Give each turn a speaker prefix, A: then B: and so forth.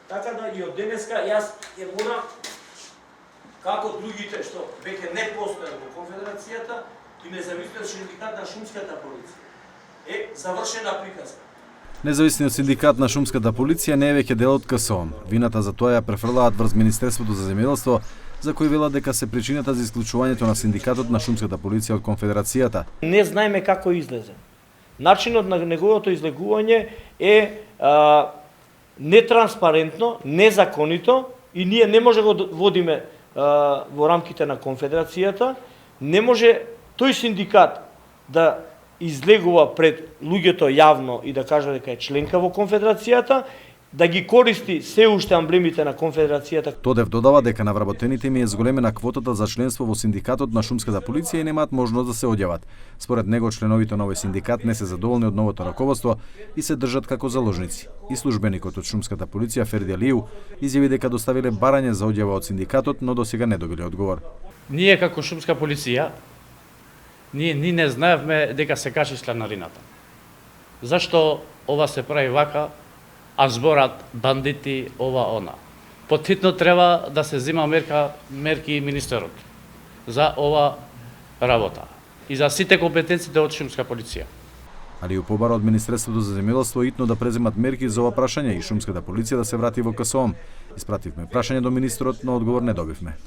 A: Така да и од денеска јас ќе морам, како другите што веќе не постојат во Конфедерацијата и независниот синдикат на шумската полиција. Завршена приказка.
B: Независниот синдикат на шумската полиција не е веќе дел од КСО. Вината за тоа ја префрлаат врз Министерството за земјоделство, за кој велат дека се причината за исклучувањето на синдикатот на шумската полиција од Конфедерацијата.
A: Не знаеме како излезе. Начинот на неговото излегување е нетранспарентно, незаконито и ние не може го водиме во рамките на Конфедерацијата. Не може тој синдикат да излегува пред луѓето јавно и да кажа дека е членка во Конфедерацијата, да ги користи се уште амблемите на Конфедерацијата.
B: Тодев додава дека на вработените им е зголемена квотата за членство во синдикатот на шумската полиција и немаат можност да се одјават. Според него, членовите на овој синдикат не се задоволни од новото раководство и се држат како заложници. И службеникот од шумската полиција Ферди Алију изјави дека доставиле барање за одјава од синдикатот, но досега не добиле одговор.
C: Ние како шумска полиција ние не знаевме дека се качи членарината. Зашто ова се прави вака, а зборат бандити ова она. Потхитно треба да се зема мерки министерот за ова работа и за сите компетенциите од шумска полиција.
B: Али побара од Министерството за земјоделство итно да преземат мерки за ова прашање и шумската полиција да се врати во КСО. Испративме прашање до министрот, но одговор не добивме.